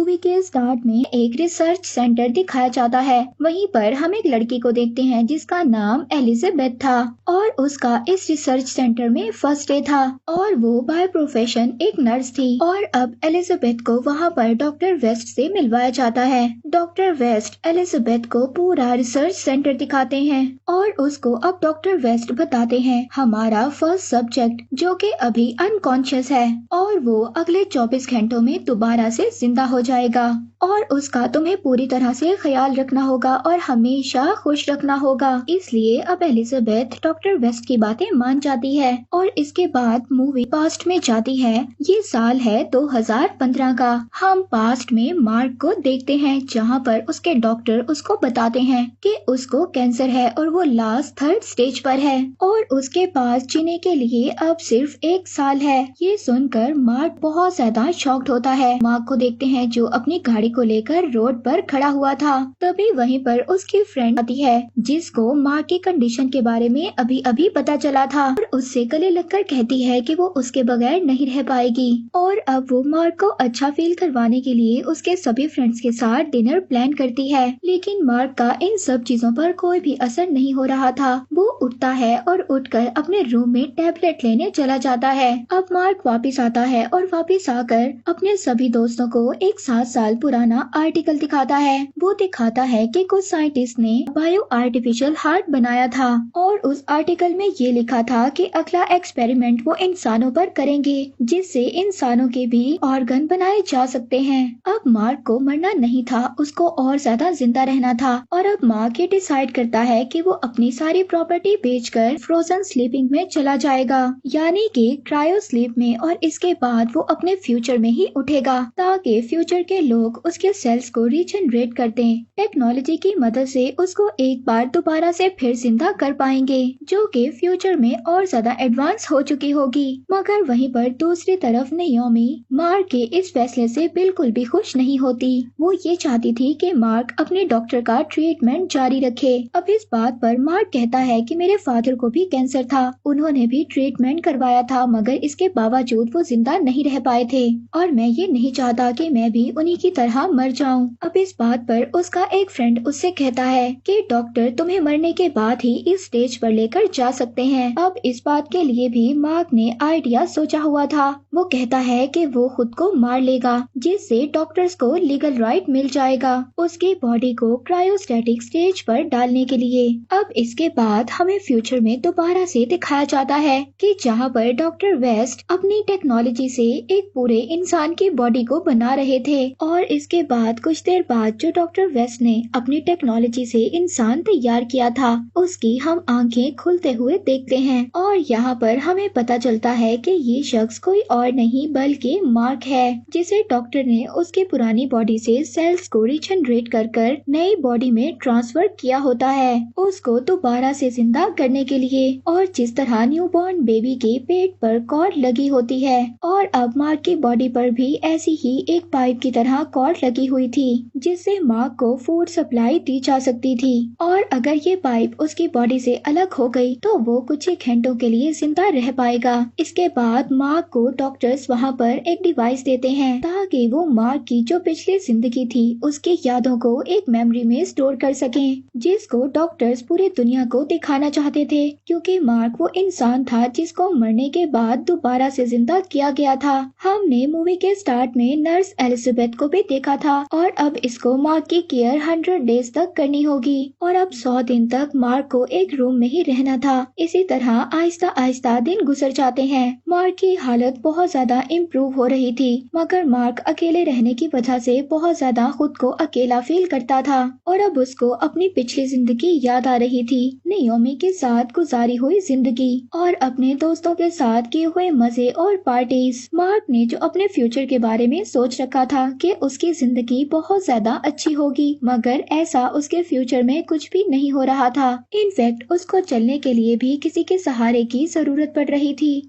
Movie के start में एक रिसर्च सेंटर दिखाया जाता है। वहीं पर हम एक लड़की को देखते हैं जिसका नाम एलिजाबेथ था और उसका इस रिसर्च सेंटर में फर्स्ट डे था और वो बाय प्रोफेशन एक नर्स थी। और अब एलिजाबेथ को वहाँ पर डॉक्टर वेस्ट से मिलवाया जाता है। डॉक्टर वेस्ट एलिजाबेथ को पूरा रिसर्च सेंटर दिखाते हैं और उसको अब डॉक्टर वेस्ट बताते हैं हमारा फर्स्ट सब्जेक्ट जो कि अभी अनकॉन्शियस है और वो अगले 24 घंटों में दोबारा से जिंदा हो जाएगा और उसका तुम्हें पूरी तरह से ख्याल रखना होगा और हमेशा खुश रखना होगा। इसलिए अब एलिजाबेथ डॉक्टर वेस्ट की बातें मान जाती है और इसके बाद मूवी पास्ट में जाती है। ये साल है 2015 का। हम पास्ट में मार्क को देखते हैं जहाँ पर उसके डॉक्टर उसको बताते हैं कि उसको कैंसर है और वो लास्ट 3rd स्टेज पर है और उसके पास जीने के लिए अब सिर्फ 1 साल है। ये सुनकर मार्क बहुत ज्यादा शॉक्ड होता है। मार्क को देखते हैं जो अपनी गाड़ी को लेकर रोड पर खड़ा हुआ था। तभी वहीं पर उसकी फ्रेंड आती है जिसको मार्क की कंडीशन के बारे में अभी अभी पता चला था और उससे गले लगकर कहती है कि वो उसके बगैर नहीं रह पाएगी। और अब वो मार्क को अच्छा फील करवाने के लिए उसके सभी फ्रेंड्स के साथ डिनर प्लान करती है। लेकिन मार्क का इन सब चीजों पर कोई भी असर नहीं हो रहा था। वो उठता है और उठकर अपने रूम में टैबलेट लेने चला जाता है। अब मार्क वापिस आता है और वापिस आकर अपने सभी दोस्तों को एक 7 साल पुराना आर्टिकल दिखाता है। वो दिखाता है कि कुछ साइंटिस्ट ने बायो आर्टिफिशियल हार्ट बनाया था और उस आर्टिकल में ये लिखा था कि अगला एक्सपेरिमेंट वो इंसानों पर करेंगे जिससे इंसानों के भी ऑर्गन बनाए जा सकते हैं। अब मार्क को मरना नहीं था, उसको और ज्यादा जिंदा रहना था और अब मार्क ये डिसाइड करता है कि वो अपनी सारी प्रॉपर्टी बेचकर फ्रोजन स्लीपिंग में चला जाएगा यानी कि क्रायो स्लीप में और इसके बाद वो अपने फ्यूचर में ही उठेगा ताकि फ्यूचर के लोग उसके सेल्स को रीजनरेट कर दें। टेक्नोलॉजी की मदद से उसको एक बार दोबारा से फिर जिंदा कर पाएंगे जो कि फ्यूचर में और ज्यादा एडवांस हो चुकी होगी। मगर वहीं पर दूसरी तरफ नाओमी मार्क के इस फैसले से बिल्कुल भी खुश नहीं होती। वो ये चाहती थी कि मार्क अपने डॉक्टर का ट्रीटमेंट जारी रखे। अब इस बात पर मार्क कहता है कि मेरे फादर को भी कैंसर था, उन्होंने भी ट्रीटमेंट करवाया था मगर इसके बावजूद वो जिंदा नहीं रह पाए थे और मैं ये नहीं चाहता कि मैं भी उन्हीं की तरह मर जाऊं। अब इस बात पर उसका एक फ्रेंड उससे कहता है कि डॉक्टर तुम्हें मरने के बाद ही इस स्टेज पर लेकर जा सकते हैं। अब इस बात के लिए भी मार्क ने आइडिया सोचा हुआ था। वो कहता है कि वो खुद को मार लेगा जिससे डॉक्टर्स को लीगल राइट मिल जाएगा उसकी बॉडी को क्रायोस्टेटिक स्टेज पर डालने के लिए। अब इसके बाद हमें फ्यूचर में दोबारा से दिखाया जाता है कि जहाँ पर डॉक्टर वेस्ट अपनी टेक्नोलॉजी से एक पूरे इंसान की बॉडी को बना रहे थे और इसके बाद कुछ देर बाद जो डॉक्टर वेस्ट ने अपनी टेक्नोलॉजी से इंसान तैयार किया था उसकी हम आंखें खुलते हुए देखते हैं और यहाँ पर हमें पता चलता है कि ये शख्स कोई और नहीं बल्कि मार्क है जिसे डॉक्टर ने उसकी पुरानी बॉडी से सेल्स को रीजनरेट कर नई बॉडी में ट्रांसफर किया होता है उसको दोबारा से जिंदा करने के लिए। और जिस तरह न्यूबॉर्न बेबी के पेट पर कॉर्ड लगी होती है और अब मार्क की बॉडी पर भी ऐसी ही एक पाइप की तरह कॉर्ड लगी हुई थी जिससे मार्क को फूड सप्लाई दी जा सकती थी और अगर ये पाइप उसकी बॉडी से अलग हो गई तो वो कुछ ही घंटों के लिए जिंदा रह पाएगा। इसके बाद मार्क को डॉक्टर्स वहाँ पर एक डिवाइस देते हैं ताकि वो मार्क की जो पिछली जिंदगी थी उसकी यादों को एक मेमोरी में स्टोर कर सकें जिसको डॉक्टर्स पूरी दुनिया को दिखाना चाहते थे क्योंकि मार्क वो इंसान था जिसको मरने के बाद दोबारा से जिंदा किया गया था। हमने मूवी के स्टार्ट में नर्स एलिजाबेथ को भी देखा था और अब इसको मार्क की केयर 100 डेज तक करनी होगी और अब 100 दिन तक मार्क को एक रूम में ही रहना था। इसी तरह आहिस्ता आहिस्ता दिन गुजर जाते हैं। मार्क की हालत बहुत ज्यादा इम्प्रूव हो रही थी मगर मार्क अकेले रहने की वजह से बहुत ज्यादा खुद को अकेला फील करता था और अब उसको अपनी पिछली जिंदगी याद आ रही थी, नाओमी के साथ गुजारी हुई जिंदगी और अपने दोस्तों के साथ किए हुए मजे और पार्टीज। मार्क ने जो अपने फ्यूचर के बारे में सोच रखा था कि उसकी जिंदगी बहुत ज्यादा अच्छी होगी मगर ऐसा उसके फ्यूचर में कुछ भी नहीं हो रहा था। इनफैक्ट उसको चलने के लिए भी किसी के सहारे की जरूरत पड़ रही थी।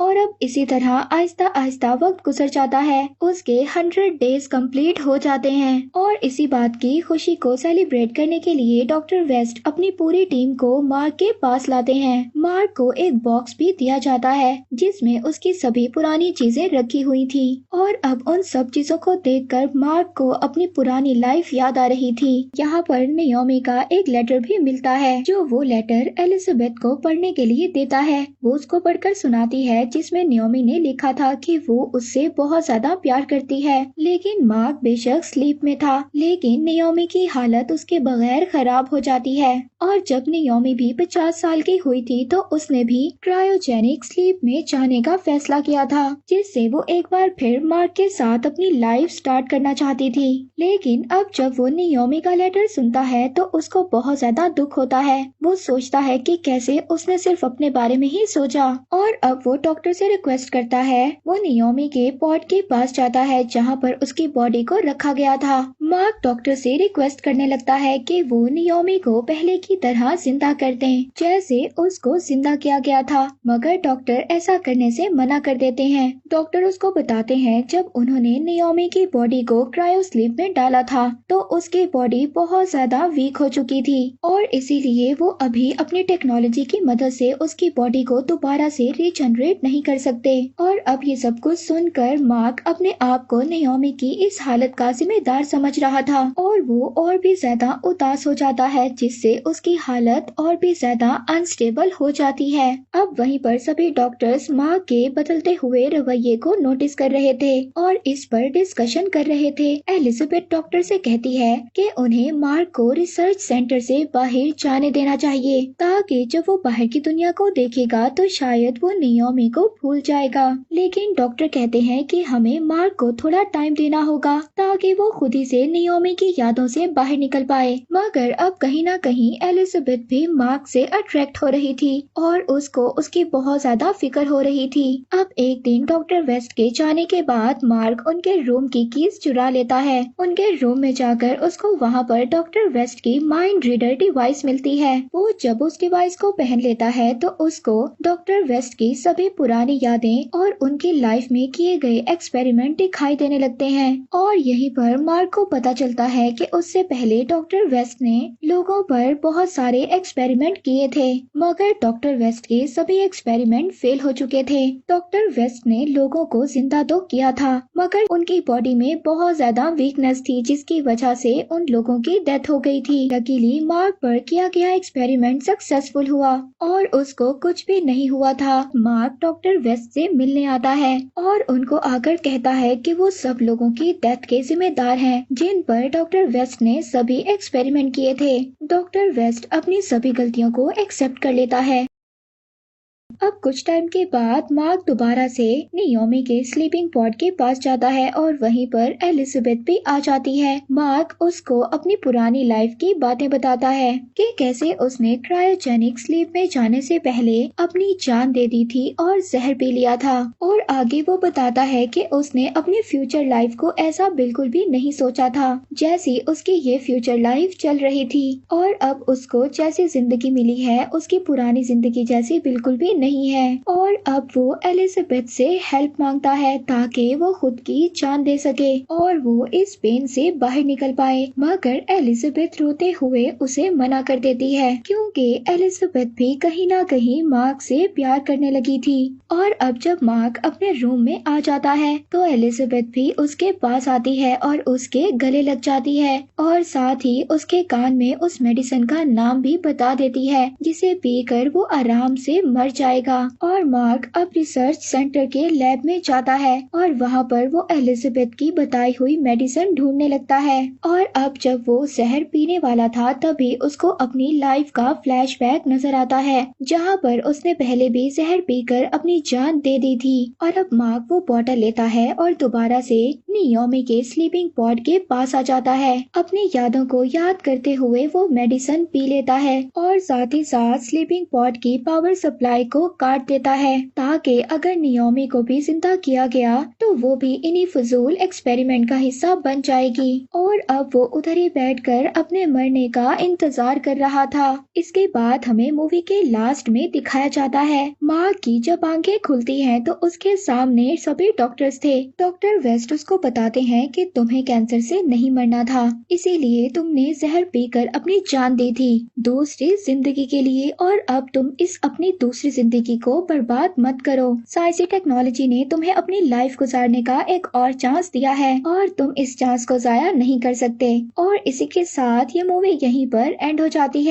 और अब इसी तरह आहिस्ता आहिस्ता वक्त गुजर जाता है। उसके 100 डेज कंप्लीट हो जाते हैं और इसी बात की खुशी को सेलिब्रेट करने के लिए डॉक्टर वेस्ट अपनी पूरी टीम को मार्क के पास लाते हैं। मार्क को एक बॉक्स भी दिया जाता है जिसमें उसकी सभी पुरानी चीजें रखी हुई थी और अब उन सब चीजों को देखकर मार्क को अपनी पुरानी लाइफ याद आ रही थी। यहाँ पर नियोमी का एक लेटर भी मिलता है जो वो लेटर एलिजाबेथ को पढ़ने के लिए देता है। वो उसको पढ़कर सुनाती है जिसमें नियोमी ने लिखा था कि वो उससे बहुत ज्यादा प्यार करती है, लेकिन मार्क बेशक स्लीप में था, लेकिन नियोमी की हालत उसके बगैर खराब हो जाती है। और जब नियोमी भी 50 साल की हुई थी तो उसने भी क्रायोजेनिक स्लीप में जाने का फैसला किया था, जिससे वो एक बार फिर मार्क के साथ अपनी लाइफ स्टार्ट करना चाहती थी। लेकिन अब जब वो नियोमी का लेटर सुनता है तो उसको बहुत ज्यादा दुख होता है। वो सोचता है कि कैसे उसने सिर्फ अपने बारे में ही सोचा और अब वो डॉक्टर से रिक्वेस्ट करता है। वो नियोमी के पॉट के पास जाता है जहाँ पर उसकी बॉडी को रखा गया था। मार्क डॉक्टर से रिक्वेस्ट करने लगता है कि वो नियोमी को पहले की तरह जिंदा कर दें जैसे उसको जिंदा किया गया था, मगर डॉक्टर ऐसा करने से मना कर देते हैं। डॉक्टर उसको बताते हैं जब उन्होंने नियोमी की बॉडी को क्रायो स्लीप में डाला था तो उसकी बॉडी बहुत ज्यादा वीक हो चुकी थी और इसीलिए वो अभी अपनी टेक्नोलॉजी की मदद से उसकी बॉडी को दोबारा से रीजनरेट नहीं कर सकते। और अब ये सब कुछ सुनकर मार्क अपने आप को नियोमी की इस हालत का जिम्मेदार समझ रहा था और वो और भी ज्यादा उदास हो जाता है, जिससे उसकी हालत और भी ज्यादा अनस्टेबल हो जाती है। अब वहीं पर सभी डॉक्टर्स मार्क के बदलते हुए रवैये को नोटिस कर रहे थे और इस पर डिस्कशन कर रहे थे। एलिजाबेथ डॉक्टर से कहती है कि उन्हें मार्क को रिसर्च सेंटर से बाहर जाने देना चाहिए ताकि जब वो बाहर की दुनिया को देखेगा तो शायद वो नियोमी को भूल जाएगा। लेकिन डॉक्टर कहते हैं कि हमें मार्क को थोड़ा टाइम देना होगा ताकि वो खुद ही से नियोमी की यादों से बाहर निकल पाए। मगर अब कहीं ना कहीं एलिजाबेथ भी मार्क से अट्रैक्ट हो रही थी और उसको उसकी बहुत ज्यादा फिक्र हो रही थी। अब एक दिन डॉक्टर वेस्ट के जाने के बाद मार्क उनके रूम की कीज चुरा लेता है। उनके रूम में जाकर उसको वहाँ पर डॉक्टर वेस्ट की माइंड रीडर डिवाइस मिलती है। वो जब उस डिवाइस को पहन लेता है तो उसको डॉक्टर वेस्ट की सभी पुरानी यादें और उनकी लाइफ में किए गए एक्सपेरिमेंट दिखाई देने लगते हैं और यहीं पर मार्क को पता चलता है कि उससे पहले डॉक्टर वेस्ट ने लोगों पर बहुत सारे एक्सपेरिमेंट किए थे, मगर डॉक्टर वेस्ट के सभी एक्सपेरिमेंट फेल हो चुके थे। डॉक्टर वेस्ट ने लोगों को जिंदा तो किया था मगर उनकी बॉडी में बहुत ज्यादा वीकनेस थी जिसकी वजह से उन लोगों की डेथ हो गई थी। लकीली मार्क पर किया गया एक्सपेरिमेंट सक्सेसफुल हुआ और उसको कुछ भी नहीं हुआ था। मार्क डॉक्टर वेस्ट से मिलने आता है और उनको आकर कहता है कि वो सब लोगों की डेथ के जिम्मेदार हैं जिन पर डॉक्टर वेस्ट ने सभी एक्सपेरिमेंट किए थे। डॉक्टर वेस्ट अपनी सभी गलतियों को एक्सेप्ट कर लेता है। अब कुछ टाइम के बाद मार्क दोबारा से नियोमी के स्लीपिंग पॉड के पास जाता है और वहीं पर एलिजाबेथ भी आ जाती है। मार्क उसको अपनी पुरानी लाइफ की बातें बताता है कि कैसे उसने क्रायोजेनिक स्लीप में जाने से पहले अपनी जान दे दी थी और जहर पी लिया था और आगे वो बताता है कि उसने अपनी फ्यूचर लाइफ को ऐसा बिल्कुल भी नहीं सोचा था जैसी उसकी ये फ्यूचर लाइफ चल रही थी और अब उसको जैसी जिंदगी मिली है उसकी पुरानी जिंदगी जैसी बिल्कुल भी नहीं है और अब वो एलिजाबेथ से हेल्प मांगता है ताकि वो खुद की जान दे सके और वो इस पेन से बाहर निकल पाए। मगर एलिजाबेथ रोते हुए उसे मना कर देती है क्योंकि एलिजाबेथ भी कहीं ना कहीं मार्क से प्यार करने लगी थी। और अब जब मार्क अपने रूम में आ जाता है तो एलिजाबेथ भी उसके पास आती है और उसके गले लग जाती है और साथ ही उसके कान में उस मेडिसिन का नाम भी बता देती है जिसे पीकर वो आराम से मर जाएगा। और मार्क अब रिसर्च सेंटर के लैब में जाता है और वहाँ पर वो एलिजाबेथ की बताई हुई मेडिसिन ढूंढने लगता है और अब जब वो जहर पीने वाला था तभी उसको अपनी लाइफ का फ्लैशबैक नजर आता है जहाँ पर उसने पहले भी जहर पीकर अपनी जान दे दी थी। और अब मार्क वो बॉटल लेता है और दोबारा से नियोमी के स्लीपिंग पॉड के पास आ जाता है। अपनी यादों को याद करते हुए वो मेडिसिन पी लेता है और साथ ही साथ स्लीपिंग पॉड की पावर सप्लाई को काट देता है ताकि अगर नियोमी को भी जिंदा किया गया तो वो भी इन्हीं फजूल एक्सपेरिमेंट का हिस्सा बन जाएगी। और अब वो उधर ही बैठकर अपने मरने का इंतजार कर रहा था। इसके बाद हमें मूवी के लास्ट में दिखाया जाता है माँ की जब आंखें खुलती हैं तो उसके सामने सभी डॉक्टर्स थे। डॉक्टर वेस्ट उसको बताते हैं कि तुम्हें कैंसर से नहीं मरना था, इसीलिए तुमने जहर पीकर अपनी जान दी थी दूसरी जिंदगी के लिए, और अब तुम इस अपनी दूसरी जिंदगी को बर्बाद मत करो। साइंस टेक्नोलॉजी ने तुम्हें अपनी लाइफ गुजारने का एक और चांस दिया है और तुम इस चांस को जाया नहीं कर सकते। और इसी के साथ ये मूवी यहीं पर एंड हो जाती है।